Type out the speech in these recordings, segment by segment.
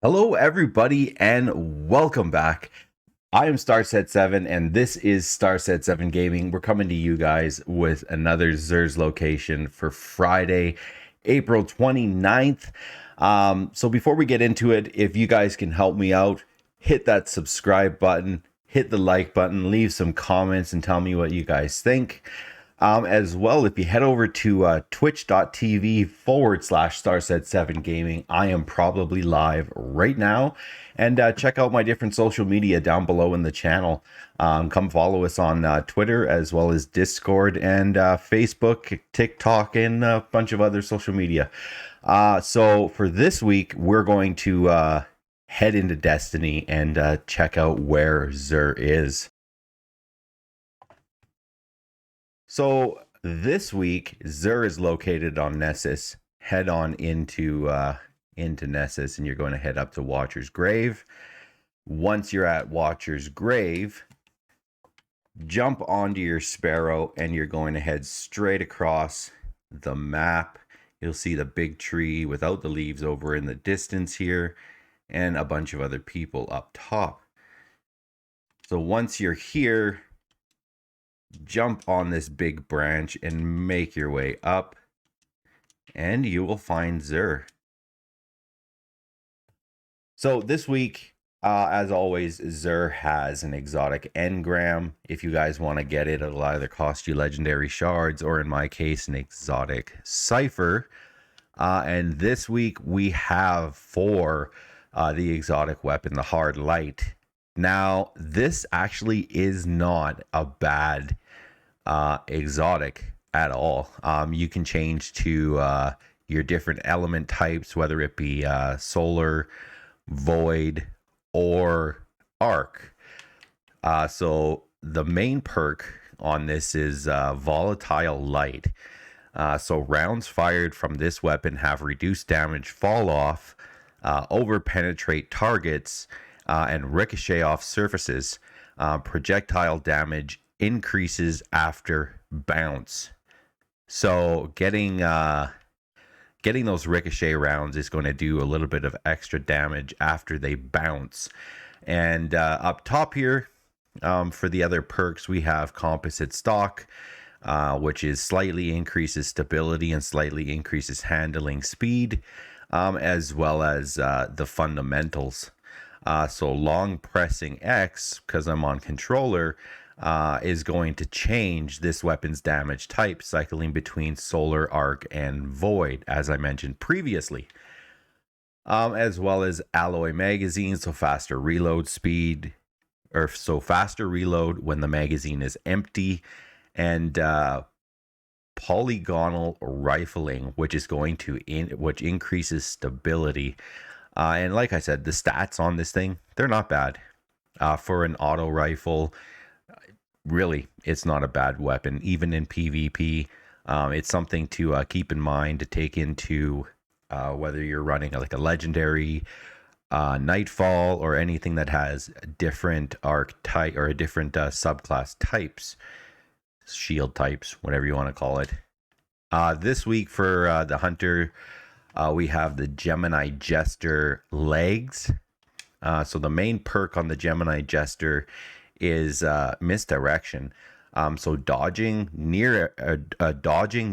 Hello, everybody, and welcome back. I am Starset7, and this is Starset7 Gaming. We're coming to you guys with another Xur's Location for Friday, April 29th. So before we get into it, if you guys can help me out, hit that subscribe button, hit the like button, leave some comments, and tell me what you guys think. As well, if you head over to twitch.tv/Starset7 Gaming, I am probably live right now. And check out my different social media down below in the channel. Come follow us on Twitter as well as Discord and Facebook, TikTok, and a bunch of other social media. So for this week, we're going to head into Destiny and check out where Xur is. So this week, Xur is located on Nessus. Head on into Nessus, and you're going to head up to Watcher's Grave. Once you're at Watcher's Grave, jump onto your Sparrow, and you're going to head straight across the map. You'll see the big tree without the leaves over in the distance here, and a bunch of other people up top. So once you're here, jump on this big branch and make your way up, and you will find Xur. So this week, as always, Xur has an exotic engram. If you guys want to get it, it'll either cost you legendary shards or, in my case, an exotic cipher. And this week we have for the exotic weapon, the Hard Light. Now, this actually is not a bad exotic at all. You can change to your different element types, whether it be solar, void, or arc. So the main perk on this is volatile light. So rounds fired from this weapon have reduced damage, fall off, over penetrate targets, and ricochet off surfaces. Projectile damage increases after bounce. So getting those ricochet rounds is going to do a little bit of extra damage after they bounce. And up top here, for the other perks, we have composite stock, which is slightly increases stability and slightly increases handling speed, as well as the fundamentals. So long pressing X, because I'm on controller, is going to change this weapon's damage type, cycling between solar, arc, and void, as I mentioned previously. As well as alloy magazines, so faster reload speed, or so faster reload when the magazine is empty, and polygonal rifling, which is going to which increases stability. And like I said, the stats on this thing, they're not bad. For an auto rifle, really, it's not a bad weapon, even in PvP. It's something to keep in mind, to take into whether you're running like a legendary, Nightfall, or anything that has different arc type or a different subclass types, shield types, whatever you want to call it. This week for the Hunter, we have the Gemini Jester legs. So the main perk on the Gemini Jester is misdirection. So dodging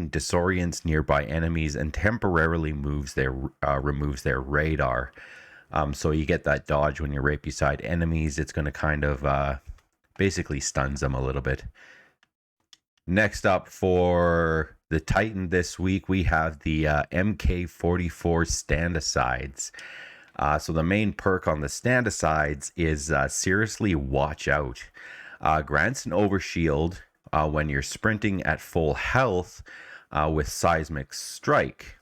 disorients nearby enemies and temporarily removes their radar. So you get that dodge when you're right beside enemies. It's going to kind of basically stuns them a little bit. Next up for the Titan this week, we have the MK44 stand-asides. So the main perk on the stand-asides is seriously watch out. Grants an overshield when you're sprinting at full health with seismic strike,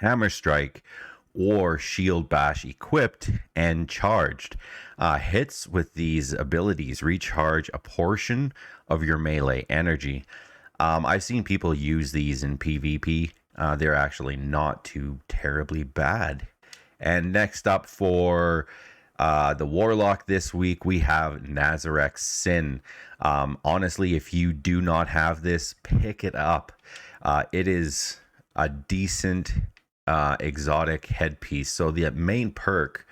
hammer strike, or shield bash equipped and charged. Hits with these abilities recharge a portion of your melee energy. I've seen people use these in PvP. They're actually not too terribly bad. And next up for the Warlock this week, we have Nazareth Sin. Honestly, if you do not have this, pick it up. It is a decent exotic headpiece. So the main perk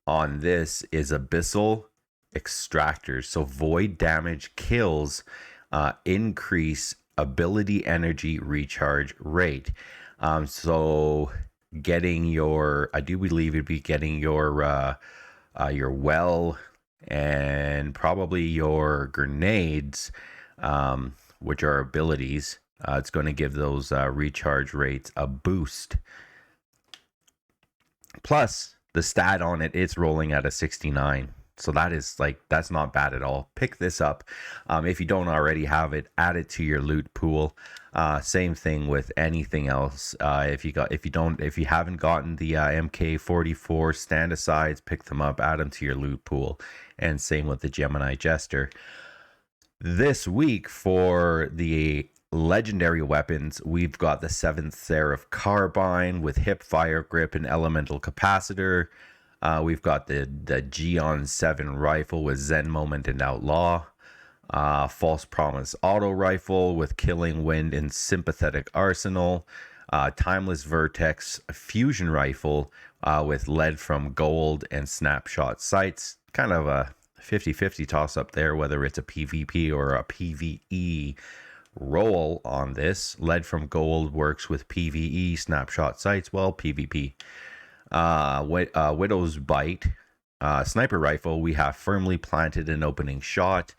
on this is Abyssal Extractors. So void damage kills increase ability energy recharge rate. So getting your, I do believe it'd be getting your well and probably your grenades, which are abilities. It's going to give those recharge rates a boost. Plus, the stat on it, it's rolling at a 69. So that is that's not bad at all. Pick this up. If you don't already have it, add it to your loot pool. Same thing with anything else. If you haven't gotten the MK44 stand asides, pick them up, add them to your loot pool. And same with the Gemini Jester. This week for the legendary weapons, we've got the 7th Seraph Carbine with hip fire grip and elemental capacitor. We've got the Geon 7 rifle with Zen Moment and Outlaw. False Promise auto rifle with Killing Wind and Sympathetic Arsenal. Timeless Vertex fusion rifle with Lead from Gold and Snapshot sights. Kind of a 50-50 toss up there, whether it's a PvP or a PvE roll on this. Lead from Gold works with PvE, Snapshot sights, well, PvP. Widow's Bite sniper rifle, we have Firmly Planted and Opening Shot.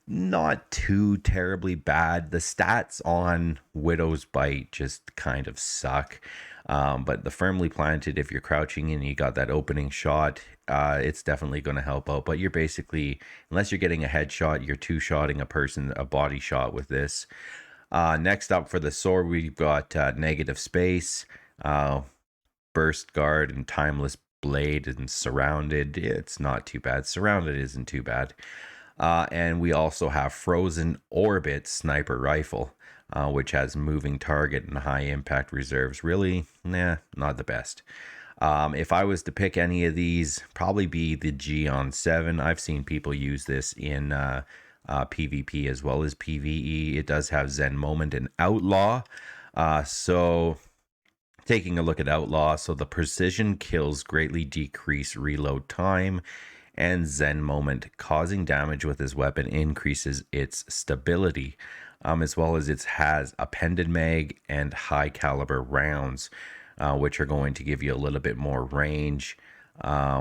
Not too terribly bad. The stats on Widow's Bite just kind of suck. But the Firmly Planted, if you're crouching and you got that opening shot, it's definitely going to help out. But you're basically, unless you're getting a headshot, you're two-shotting a person, a body shot with this. Next up for the sword, we've got Negative Space, Burst Guard, and Timeless Blade, and Surrounded. It's not too bad. Surrounded isn't too bad. And we also have Frozen Orbit Sniper Rifle, which has moving target and high impact reserves. Really, not the best. If I was to pick any of these, probably be the Geon 7. I've seen people use this in PvP as well as PvE. It does have Zen Moment and Outlaw. So taking a look at Outlaw, so the precision kills greatly decrease reload time, and Zen Moment, causing damage with his weapon, increases its stability, as well as it has appended mag and high caliber rounds, which are going to give you a little bit more range.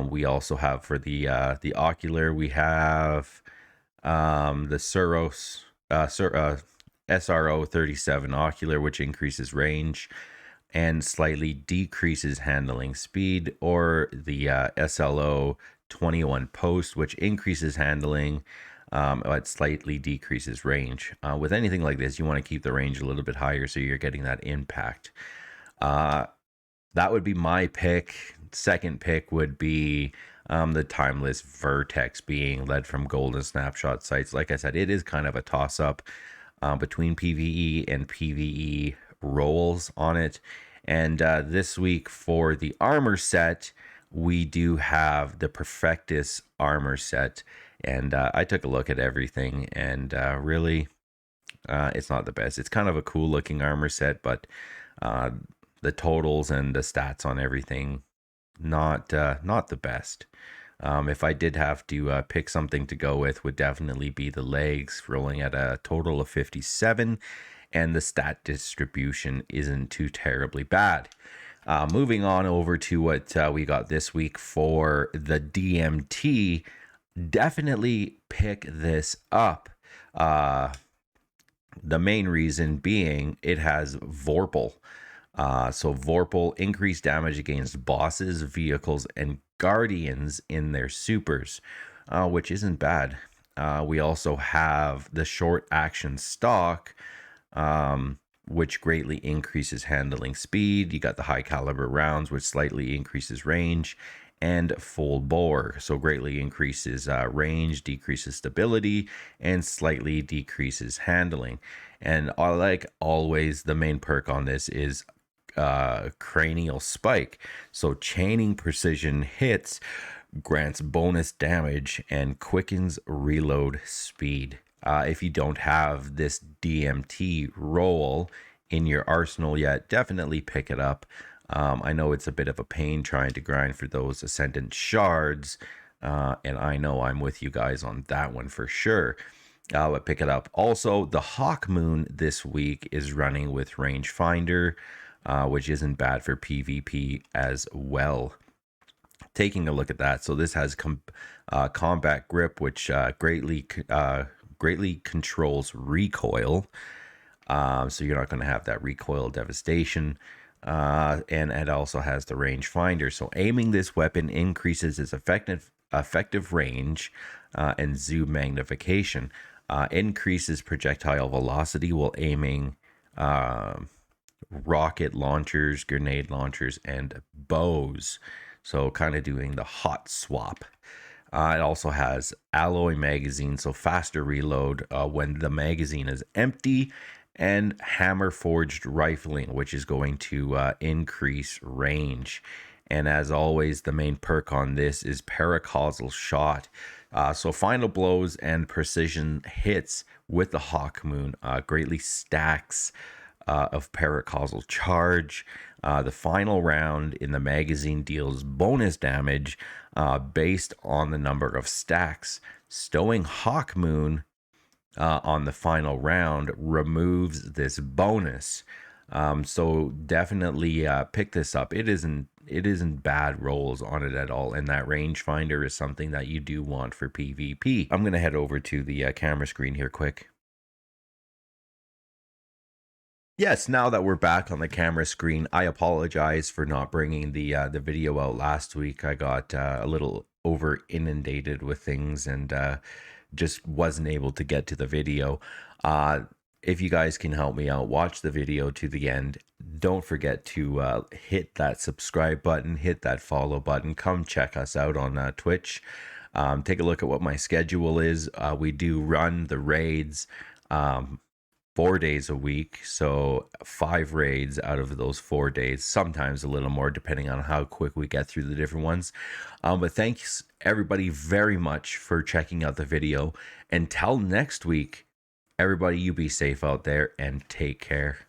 We also have for the ocular, we have the SRO 37 ocular, which increases range and slightly decreases handling speed, or the SLO 21 post, which increases handling, but slightly decreases range. With anything like this, you want to keep the range a little bit higher so you're getting that impact. That would be my pick. Second pick would be the Timeless Vertex, being Lead from Gold and Snapshot sights. Like I said, it is kind of a toss-up between PvE and PvE rolls on it. And this week for the armor set, we do have the Perfectus armor set. And I took a look at everything, and really, it's not the best. It's kind of a cool looking armor set, but the totals and the stats on everything, not the best. If I did have to pick something to go with, would definitely be the legs, rolling at a total of 57, and the stat distribution isn't too terribly bad. Moving on over to what we got this week for the DMT, definitely pick this up. The main reason being it has Vorpal. So Vorpal, increased damage against bosses, vehicles, and guardians in their supers, which isn't bad. We also have the short action stock, which greatly increases handling speed. You got the high caliber rounds, which slightly increases range, and full bore, so greatly increases range, decreases stability, and slightly decreases handling. And like always, the main perk on this is cranial spike. So chaining precision hits, grants bonus damage, and quickens reload speed. If you don't have this DMT roll in your arsenal yet, definitely pick it up. I know it's a bit of a pain trying to grind for those Ascendant shards, and I know I'm with you guys on that one for sure. But pick it up. Also, the Hawkmoon this week is running with rangefinder, which isn't bad for PvP as well. Taking a look at that, so this has combat grip, which greatly controls recoil. So you're not going to have that recoil devastation. And it also has the rangefinder. So aiming this weapon increases its effective range and zoom magnification. Increases projectile velocity while aiming rocket launchers, grenade launchers, and bows. So kind of doing the hot swap. It also has alloy magazine, so faster reload when the magazine is empty, and hammer forged rifling, which is going to increase range. And as always, the main perk on this is paracausal shot. So final blows and precision hits with the Hawkmoon greatly stacks of paracausal charge. The final round in the magazine deals bonus damage based on the number of stacks. Stowing Hawkmoon on the final round removes this bonus. So definitely pick this up. It isn't bad rolls on it at all, and that rangefinder is something that you do want for PvP. I'm gonna head over to the camera screen here quick. Yes, now that we're back on the camera screen, I apologize for not bringing the video out last week. I got a little over inundated with things and just wasn't able to get to the video. If you guys can help me out, watch the video to the end. Don't forget to hit that subscribe button, hit that follow button. Come check us out on Twitch. Take a look at what my schedule is. We do run the raids 4 days a week, so 5 raids out of those 4 days, sometimes a little more depending on how quick we get through the different ones. But thanks everybody very much for checking out the video. Until next week, everybody, you be safe out there and take care.